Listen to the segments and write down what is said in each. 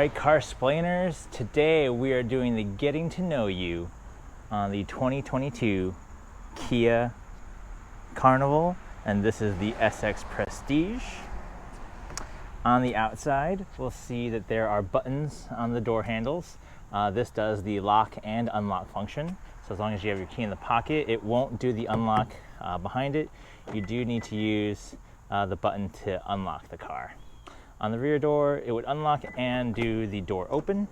Alright, car splainers, today we are doing the getting to know you on the 2022 Kia Carnival, and this is the SX Prestige. On the outside, we'll see that there are buttons on the door handles. This does the lock and unlock function, so as long as you have your key in the pocket, it won't do the unlock behind it. You do need to use the button to unlock the car. On the rear door, it would unlock and do the door open.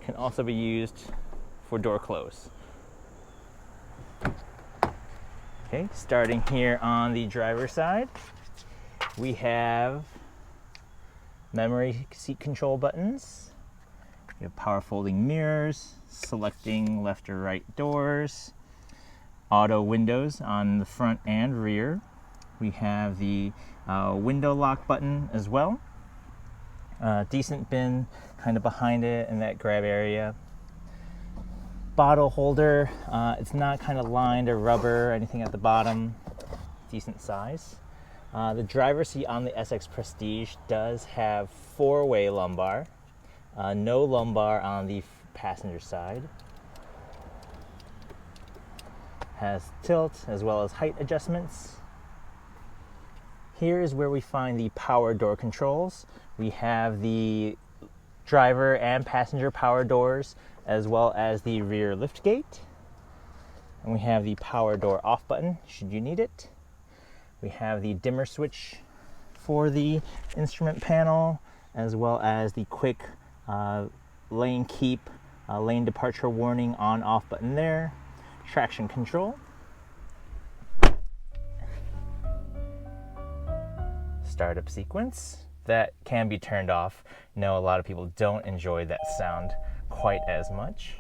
Can also be used for door close. Okay, starting here on the driver's side, we have memory seat control buttons. We have power folding mirrors, selecting left or right doors, auto windows on the front and rear. We have the window lock button as well. Decent bin kind of behind it in that grab area. Bottle holder, it's not kind of lined or rubber or anything at the bottom. Decent size. The driver's seat on the SX Prestige does have 4-way lumbar. No lumbar on the passenger side. Has tilt as well as height adjustments. Here is where we find the power door controls. We have the driver and passenger power doors, as well as the rear lift gate. And we have the power door off button, should you need it. We have the dimmer switch for the instrument panel, as well as the quick lane keep, lane departure warning on off button there. Traction control. Startup sequence that can be turned off. No, a lot of people don't enjoy that sound quite as much.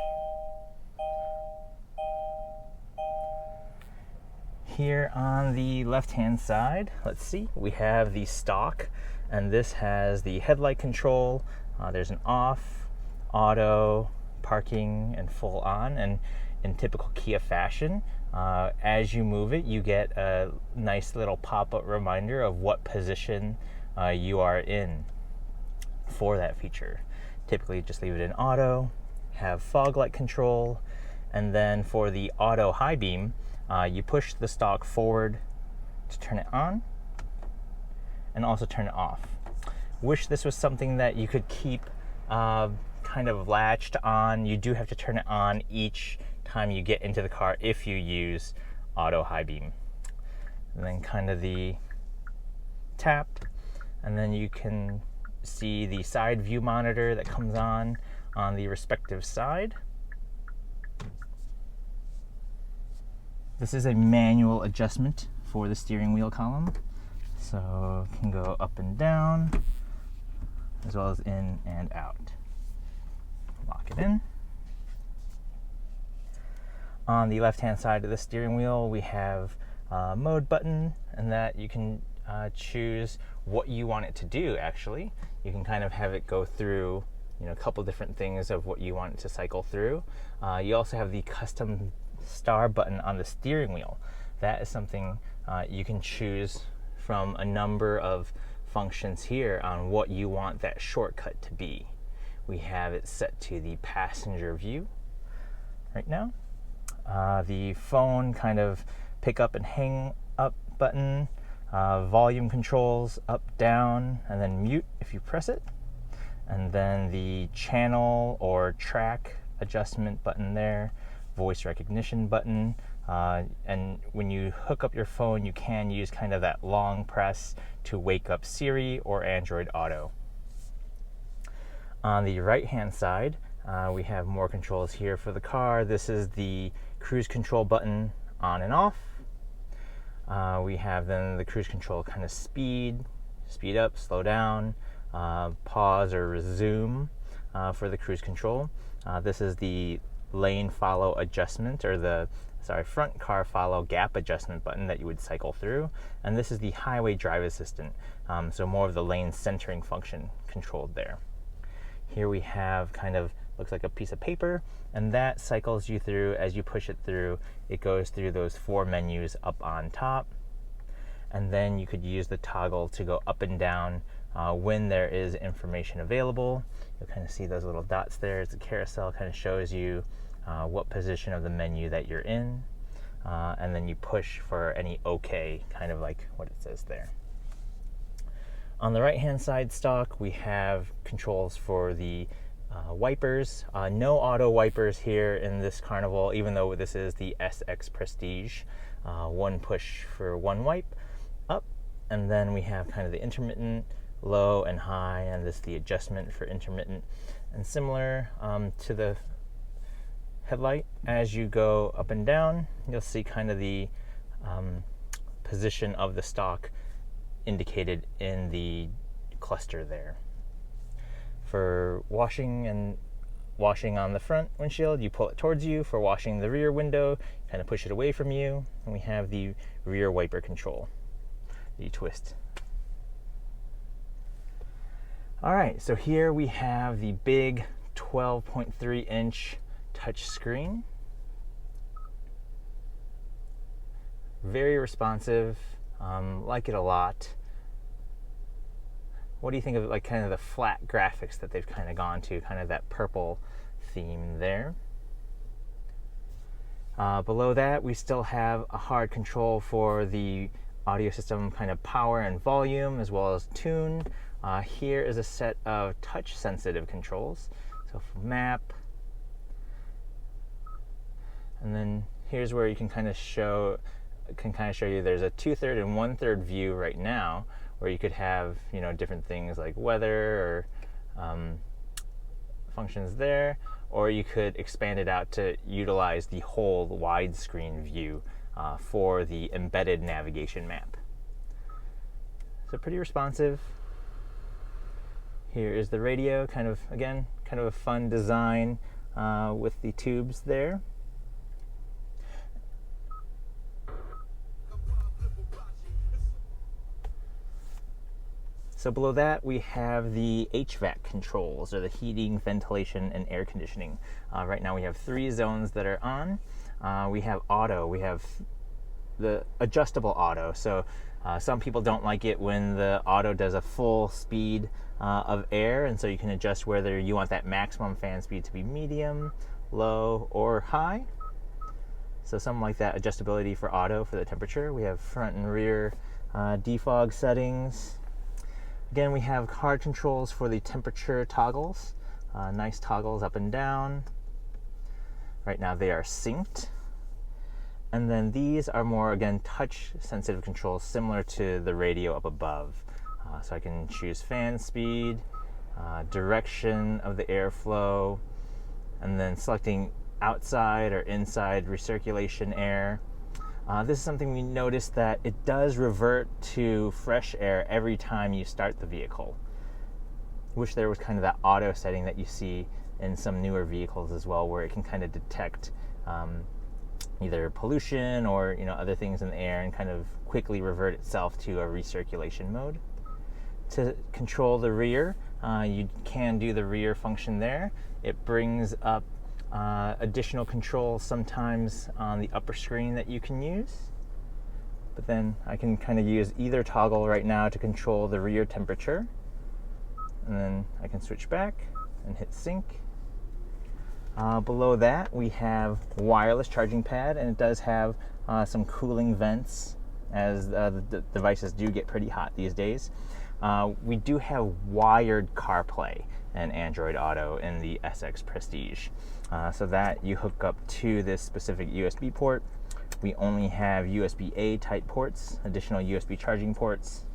Here on the left hand side, let's see, we have the stock, and this has the headlight control. There's an off, auto, parking, and full on. And in typical Kia fashion, as you move it, you get a nice little pop-up reminder of what position you are in for that feature. Typically just leave it in auto, have fog light control, and then for the auto high beam, you push the stalk forward to turn it on and also turn it off. Wish this was something that you could keep kind of latched on. You do have to turn it on each time you get into the car if you use auto high beam. And then kind of the tap, and then you can see the side view monitor that comes on the respective side. This is a manual adjustment for the steering wheel column, so it can go up and down as well as in and out. Lock it in. On the left-hand side of the steering wheel, we have a mode button, and that you can choose what you want it to do. Actually, you can kind of have it go through, a couple different things of what you want it to cycle through. You also have the custom star button on the steering wheel. That is something you can choose from a number of functions here on what you want that shortcut to be. We have it set to the passenger view right now. The phone kind of pick up and hang up button, volume controls up, down, and then mute if you press it. And then the channel or track adjustment button there, voice recognition button. And when you hook up your phone, you can use kind of that long press to wake up Siri or Android Auto. On the right hand side, we have more controls here for the car. This is the cruise control button on and off. We have then the cruise control kind of speed up, slow down, pause or resume for the cruise control. This is the lane follow adjustment, or front car follow gap adjustment button that you would cycle through. And this is the highway drive assistant, so more of the lane centering function controlled there. Here we have kind of, looks like a piece of paper, and that cycles you through. As you push it through, it goes through those 4 menus up on top. And then you could use the toggle to go up and down when there is information available. You'll kind of see those little dots there. It's a carousel, kind of shows you what position of the menu that you're in, and then you push for any OK, kind of like what it says there. On the right-hand side stock, we have controls for the wipers. No auto wipers here in this Carnival, even though this is the SX Prestige. One push for one wipe, up, and then we have kind of the intermittent, low and high, and this is the adjustment for intermittent. And similar to the Headlight, as you go up and down, you'll see kind of the position of the stock indicated in the cluster there. For washing on the front windshield, you pull it towards you. For washing the rear window, kind of push it away from you. And we have the rear wiper control, the twist. All right, so here we have the big 12.3-inch touch screen. Very responsive, like it a lot. What do you think of like kind of the flat graphics that they've kind of gone to, kind of that purple theme there? Below that, we still have a hard control for the audio system, kind of power and volume, as well as tune. Here is a set of touch-sensitive controls. So for map, and then here's where you can kind of show you there's a 2/3 and 1/3 view right now, where you could have, you know, different things like weather or functions there, or you could expand it out to utilize the whole widescreen view for the embedded navigation map. So pretty responsive. Here is the radio, kind of a fun design with the tubes there. So below that, we have the HVAC controls, or the heating, ventilation, and air conditioning. Right now we have 3 zones that are on. We have auto. We have the adjustable auto. So some people don't like it when the auto does a full speed of air, and so you can adjust whether you want that maximum fan speed to be medium, low, or high. So something like that adjustability for auto for the temperature. We have front and rear defog settings. Again, we have hard controls for the temperature toggles. Nice toggles up and down. Right now they are synced. And then these are more, again, touch-sensitive controls similar to the radio up above. So I can choose fan speed, direction of the airflow, and then selecting outside or inside recirculation air. This is something we noticed that it does revert to fresh air every time you start the vehicle. Wish there was kind of that auto setting that you see in some newer vehicles as well, where it can kind of detect either pollution or, you know, other things in the air and kind of quickly revert itself to a recirculation mode. To control the rear, you can do the rear function there. It brings up additional controls sometimes on the upper screen that you can use. But then I can kind of use either toggle right now to control the rear temperature. And then I can switch back and hit sync. Below that, we have wireless charging pad, and it does have some cooling vents, as the devices do get pretty hot these days. We do have wired CarPlay and Android Auto in the SX Prestige. So that you hook up to this specific USB port. We only have USB-A type ports, additional USB charging ports.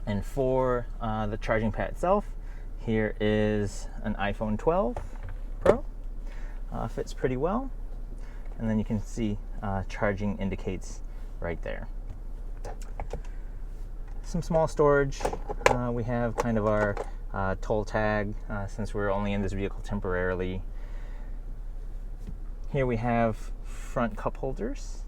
And for the charging pad itself, here is an iPhone 12 Pro. Fits pretty well. And then you can see charging indicates right there. Some small storage. We have kind of our toll tag, since we're only in this vehicle temporarily. Here we have front cup holders.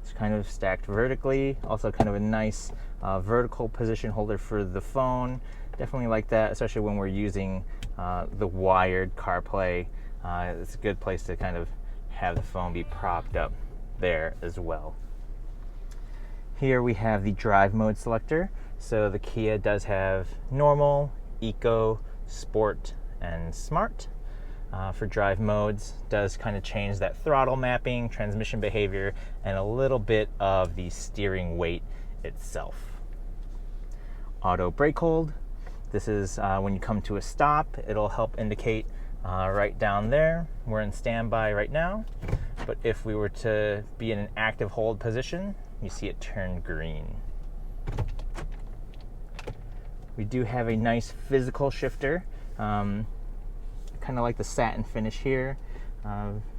It's kind of stacked vertically. Also kind of a nice vertical position holder for the phone. Definitely like that, especially when we're using the wired CarPlay. It's a good place to kind of have the phone be propped up there as well. Here we have the drive mode selector. So the Kia does have normal, eco, sport, and smart. For drive modes, does kind of change that throttle mapping, transmission behavior, and a little bit of the steering weight itself. Auto brake hold. This is when you come to a stop, it'll help indicate right down there. We're in standby right now, but if we were to be in an active hold position, you see it turn green. We do have a nice physical shifter, kind of like the satin finish here.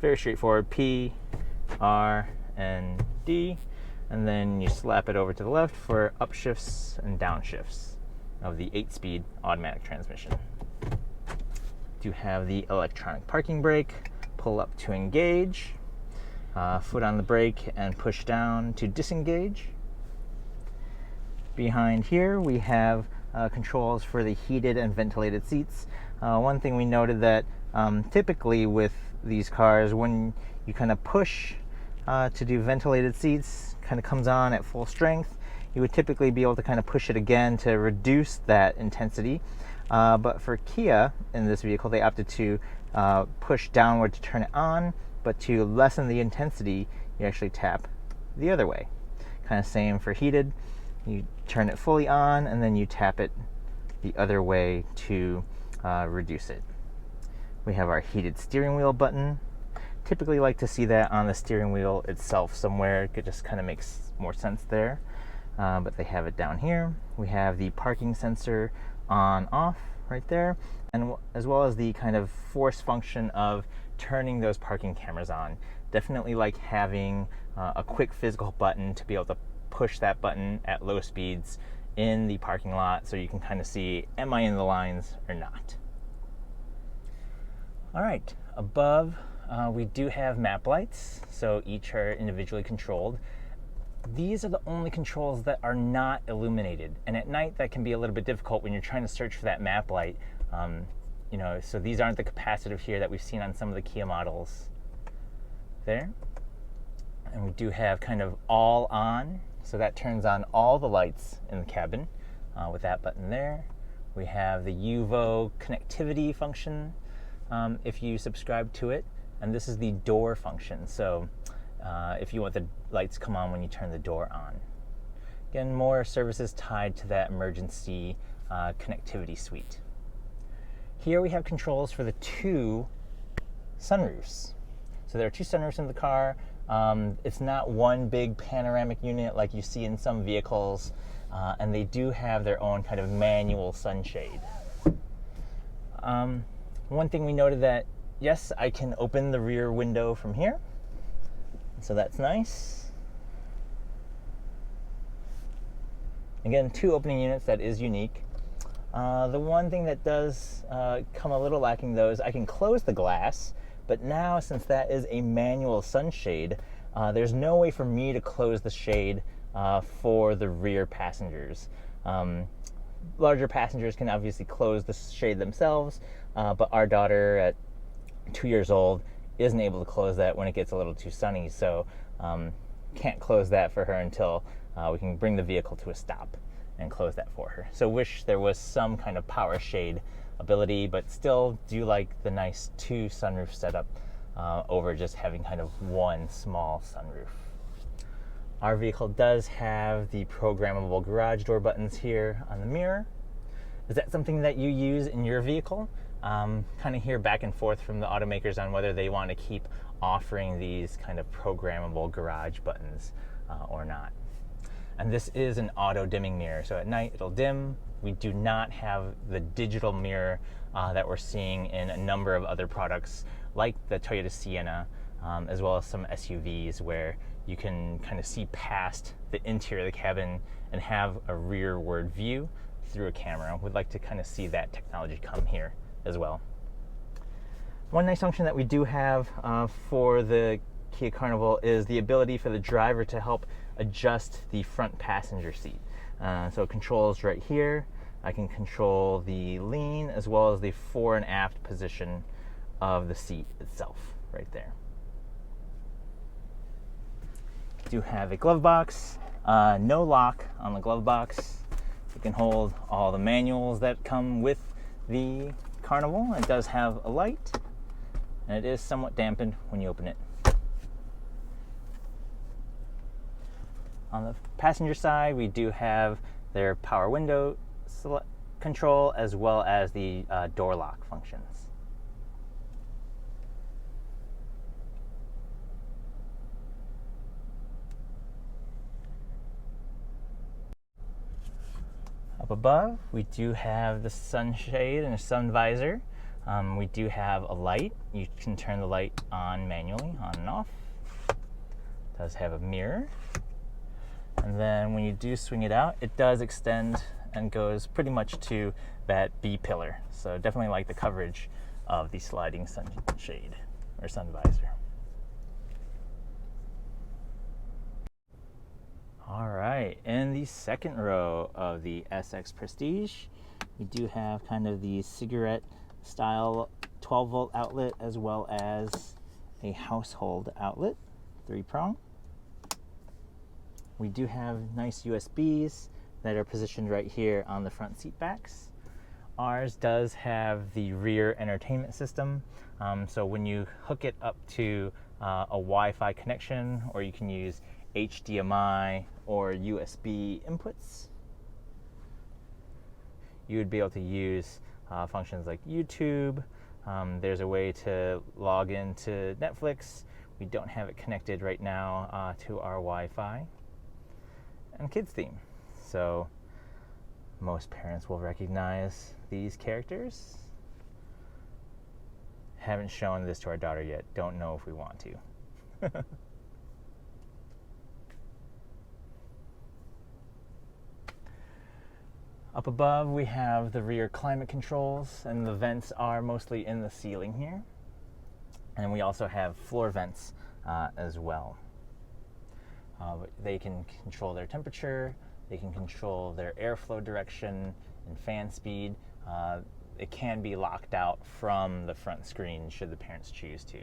Very straightforward, P, R, and D, and then you slap it over to the left for upshifts and downshifts of the 8-speed automatic transmission. Do have the electronic parking brake, pull up to engage, foot on the brake and push down to disengage. Behind here we have controls for the heated and ventilated seats. One thing we noted that typically with these cars, when you kind of push to do ventilated seats, kind of comes on at full strength, you would typically be able to kind of push it again to reduce that intensity. But for Kia in this vehicle, they opted to push downward to turn it on, but to lessen the intensity, you actually tap the other way. Kind of same for heated. You turn it fully on and then you tap it the other way to reduce it. We have our heated steering wheel button. Typically like to see that on the steering wheel itself somewhere. It just kind of makes more sense there. But they have it down here. We have the parking sensor on off right there, and as well as the kind of force function of turning those parking cameras on. Definitely like having a quick physical button to be able to push that button at low speeds in the parking lot so you can kind of see, am I in the lines or not? All right, above we do have map lights, so each are individually controlled. These are the only controls that are not illuminated, and at night that can be a little bit difficult when you're trying to search for that map light. So these aren't the capacitive here that we've seen on some of the Kia models there. And we do have kind of all on, so that turns on all the lights in the cabin with that button there. We have the UVO connectivity function if you subscribe to it, and this is the door function. So if you want the lights to come on when you turn the door on. Again, more services tied to that emergency connectivity suite. Here we have controls for the 2 sunroofs. So there are 2 sunroofs in the car. It's not one big panoramic unit like you see in some vehicles, and they do have their own kind of manual sunshade. One thing we noted that, yes, I can open the rear window from here. So that's nice. Again, 2 opening units, that is unique. The one thing that does come a little lacking though is I can close the glass, but now since that is a manual sunshade, there's no way for me to close the shade for the rear passengers. Larger passengers can obviously close the shade themselves, but our daughter at 2 years old isn't able to close that when it gets a little too sunny, so can't close that for her until we can bring the vehicle to a stop and close that for her. So wish there was some kind of power shade ability, but still do like the nice 2 sunroof setup over just having kind of one small sunroof. Our vehicle does have the programmable garage door buttons here on the mirror. Is that something that you use in your vehicle? Kind of hear back and forth from the automakers on whether they want to keep offering these kind of programmable garage buttons or not. And this is an auto dimming mirror, so at night it'll dim. We do not have the digital mirror that we're seeing in a number of other products like the Toyota Sienna, as well as some SUVs where you can kind of see past the interior of the cabin and have a rearward view through a camera. We'd like to kind of see that technology come here as well. One nice function that we do have for the Kia Carnival is the ability for the driver to help adjust the front passenger seat. So it controls right here. I can control the lean as well as the fore and aft position of the seat itself right there. Do have a glove box, no lock on the glove box. can hold all the manuals that come with the Carnival. It does have a light, and it is somewhat dampened when you open it. On the passenger side, we do have their power window control as well as the door lock functions. Up above, we do have the sunshade and a sun visor. We do have a light. You can turn the light on manually, on and off. It does have a mirror. And then when you do swing it out, it does extend and goes pretty much to that B pillar. So definitely like the coverage of the sliding sunshade or sun visor. All right, in the second row of the SX Prestige, we do have kind of the cigarette style 12-volt outlet as well as a household outlet, 3-prong. We do have nice USBs that are positioned right here on the front seat backs. Ours does have the rear entertainment system, so when you hook it up to a Wi-Fi connection, or you can use HDMI or USB inputs, you would be able to use functions like YouTube. There's a way to log into Netflix. We don't have it connected right now to our Wi-Fi. And kids theme. So most parents will recognize these characters. Haven't shown this to our daughter yet. Don't know if we want to. Up above, we have the rear climate controls, and the vents are mostly in the ceiling here. And we also have floor vents as well. They can control their temperature, they can control their airflow direction and fan speed. It can be locked out from the front screen should the parents choose to.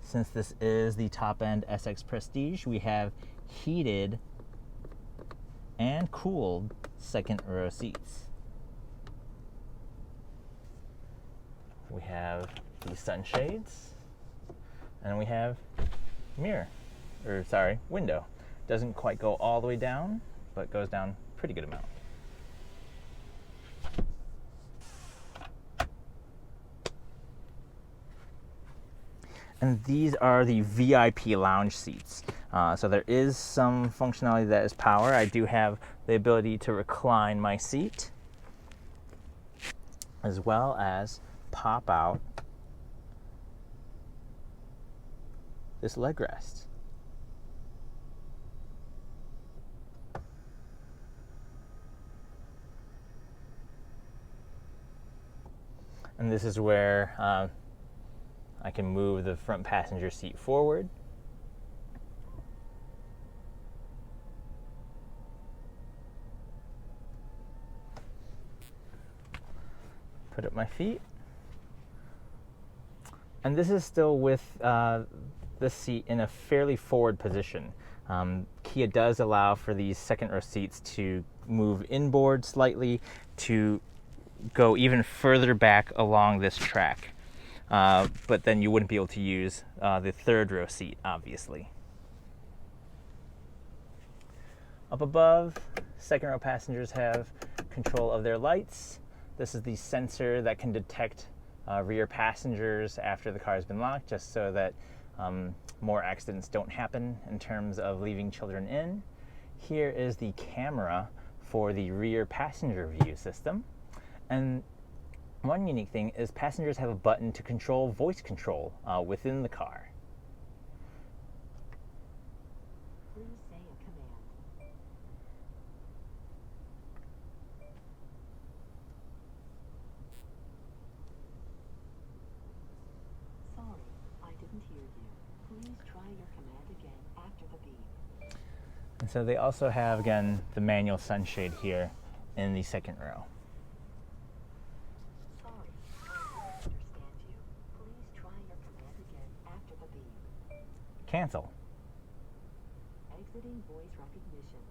Since this is the top-end SX Prestige, we have heated and cooled second row seats. We have the sunshades, and we have window. Doesn't quite go all the way down, but goes down a pretty good amount. And these are the VIP lounge seats. So there is some functionality that is power. I do have the ability to recline my seat, as well as pop out this leg rest. And this is where I can move the front passenger seat forward. Put up my feet. And this is still with this seat in a fairly forward position. Kia does allow for these second row seats to move inboard slightly to go even further back along this track. But then you wouldn't be able to use the third row seat, obviously. Up above, second row passengers have control of their lights. This is the sensor that can detect rear passengers after the car has been locked, just so that more accidents don't happen in terms of leaving children in. Here is the camera for the rear passenger view system. And one unique thing is passengers have a button to control voice control within the car. Please say a command. Sorry, I didn't hear you. Please try your command again after the beep. And so they also have, again, the manual sunshade here in the second row. Understand you. Please try your command again after the beep. Cancel. Exiting voice recognition.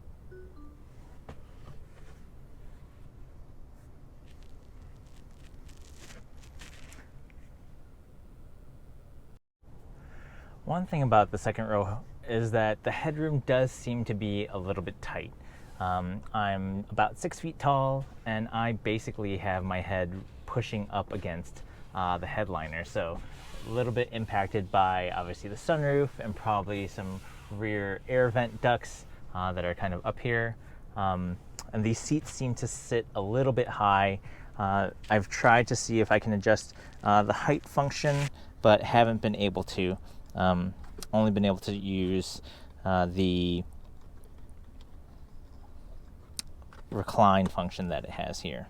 One thing about the second row is that the headroom does seem to be a little bit tight. I'm about 6 feet tall, and I basically have my head pushing up against the headliner, so a little bit impacted by obviously the sunroof and probably some rear air vent ducts that are kind of up here. And these seats seem to sit a little bit high. I've tried to see if I can adjust the height function, but haven't been able to. Only been able to use the recline function that it has here.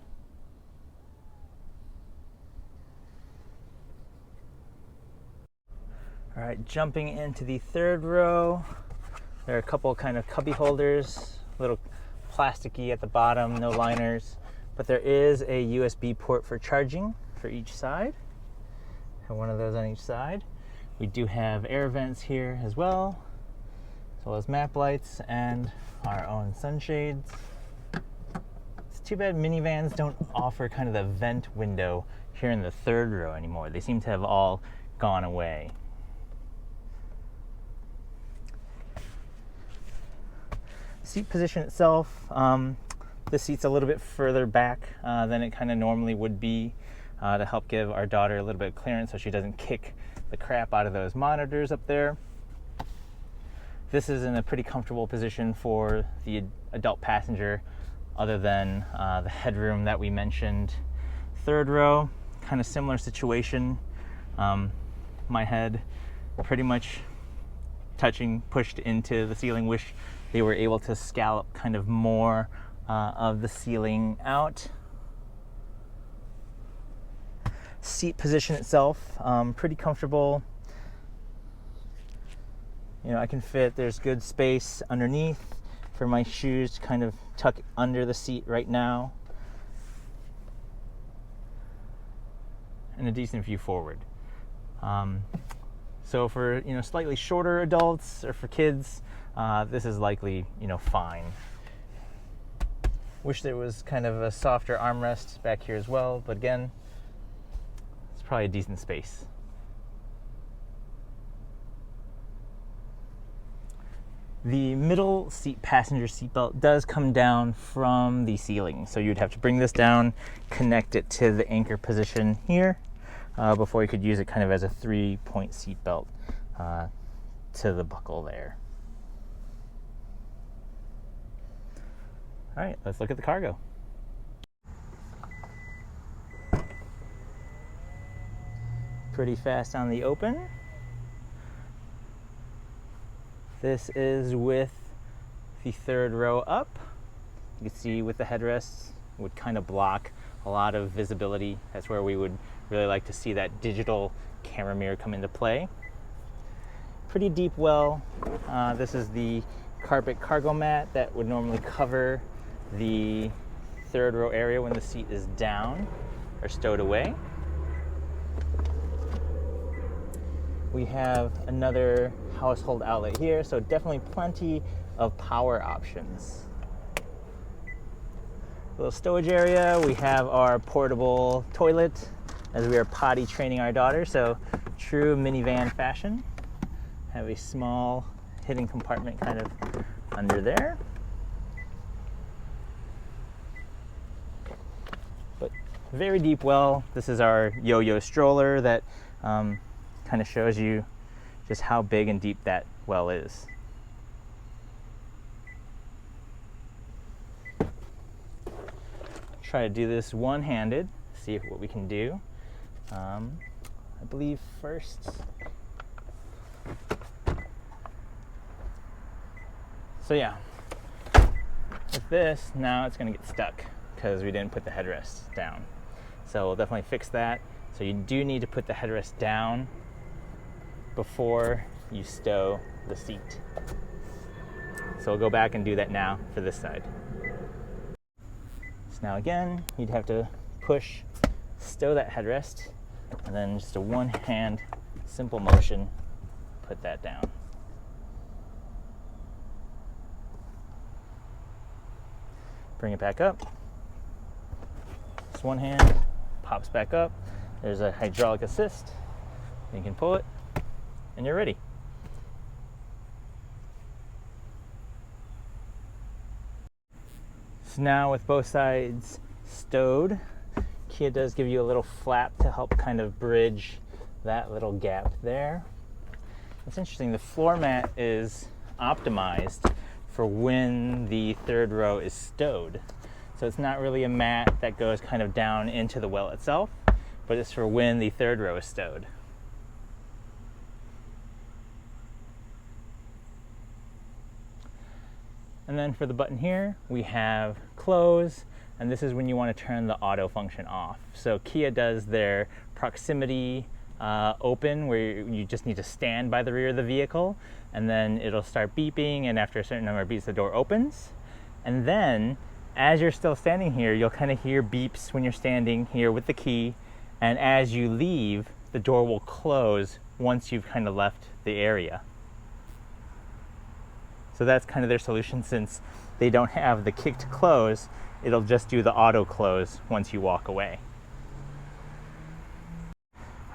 All right, jumping into the third row, there are a couple kind of cubby holders, little plasticky at the bottom, no liners, but there is a USB port for charging for each side. Have one of those on each side. We do have air vents here as well as map lights and our own sunshades. It's too bad minivans don't offer kind of the vent window here in the third row anymore. They seem to have all gone away. Seat position itself, the seat's a little bit further back than it kind of normally would be to help give our daughter a little bit of clearance so she doesn't kick the crap out of those monitors up there. This is in a pretty comfortable position for the adult passenger, other than the headroom that we mentioned. Third row, kind of similar situation. My head pretty much pushed into the ceiling. Wish they were able to scallop kind of more of the ceiling out. Seat position itself, pretty comfortable. You know, I can fit, there's good space underneath for my shoes to kind of tuck under the seat right now. And a decent view forward. So for, you know, slightly shorter adults or for kids, this is likely, you know, fine. Wish there was kind of a softer armrest back here as well, but again, it's probably a decent space. The middle seat passenger seatbelt does come down from the ceiling, so you'd have to bring this down, connect it to the anchor position here before you could use it kind of as a 3-point seatbelt to the buckle there. All right, let's look at the cargo. Pretty fast on the open. This is with the third row up. You can see with the headrests, it would kind of block a lot of visibility. That's where we would really like to see that digital camera mirror come into play. Pretty deep well. This is the carpet cargo mat that would normally cover the third row area when the seat is down or stowed away. We have another household outlet here, so definitely plenty of power options. A little stowage area. We have our portable toilet as we are potty training our daughter, so true minivan fashion. Have a small hidden compartment kind of under there. But very deep well. This is our yo-yo stroller that kind of shows you just how big and deep that well is. Try to do this one-handed, see what we can do. I believe first. So yeah, with this, now it's gonna get stuck because we didn't put the headrest down. So we'll definitely fix that. So you do need to put the headrest down before you stow the seat. So we'll go back and do that now for this side. So now again, you'd have to push, stow that headrest, and then just a one-hand simple motion, put that down. Bring it back up. This one hand pops back up. There's a hydraulic assist. You can pull it, and you're ready. So now with both sides stowed, Kia does give you a little flap to help kind of bridge that little gap there. It's interesting, the floor mat is optimized for when the third row is stowed. So it's not really a mat that goes kind of down into the well itself, but it's for when the third row is stowed. And then for the button here, we have close, and this is when you want to turn the auto function off. So Kia does their proximity open, where you just need to stand by the rear of the vehicle, and then it'll start beeping, and after a certain number of beeps, the door opens. And then, as you're still standing here, you'll kind of hear beeps when you're standing here with the key, and as you leave, the door will close once you've kind of left the area. So that's kind of their solution. Since they don't have the kick to close, it'll just do the auto close once you walk away.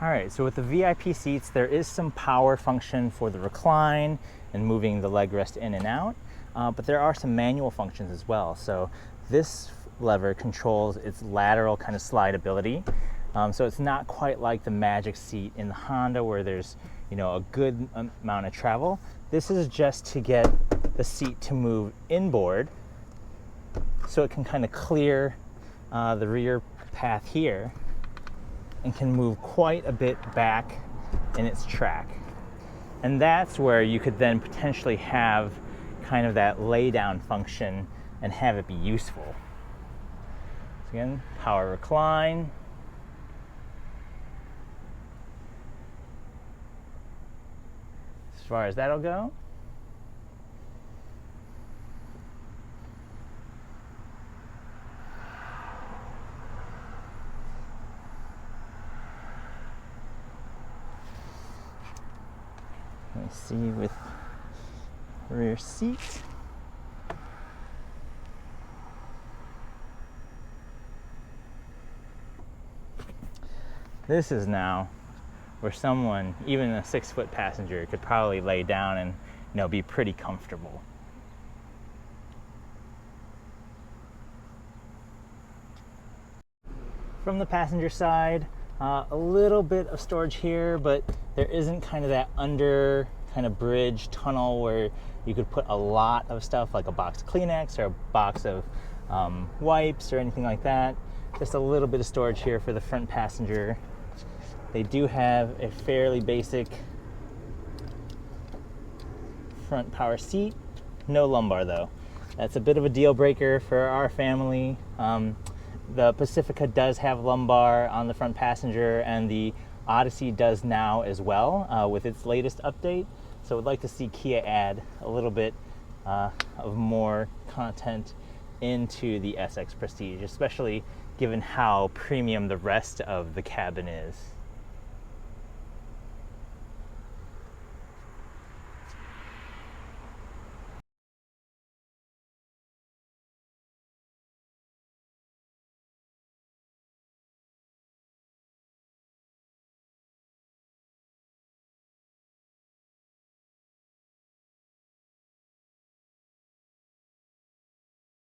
All right, so with the VIP seats, there is some power function for the recline and moving the leg rest in and out, but there are some manual functions as well. So this lever controls its lateral kind of slidability. So it's not quite like the Magic seat in the Honda where there's, you know, a good amount of travel. This is just to get the seat to move inboard so it can kind of clear the rear path here and can move quite a bit back in its track. And that's where you could then potentially have kind of that lay down function and have it be useful. So again, power recline. As far as that'll go. Let me see with rear seat. This is now where someone, even a 6-foot passenger, could probably lay down and, you know, be pretty comfortable. From the passenger side, a little bit of storage here, but there isn't kind of that under kind of bridge tunnel where you could put a lot of stuff like a box of Kleenex or a box of wipes or anything like that. Just a little bit of storage here for the front passenger. They do have a fairly basic front power seat. No lumbar though. That's a bit of a deal breaker for our family. The Pacifica does have lumbar on the front passenger, and the Odyssey does now as well with its latest update. So we'd like to see Kia add a little bit of more content into the SX Prestige, especially given how premium the rest of the cabin is.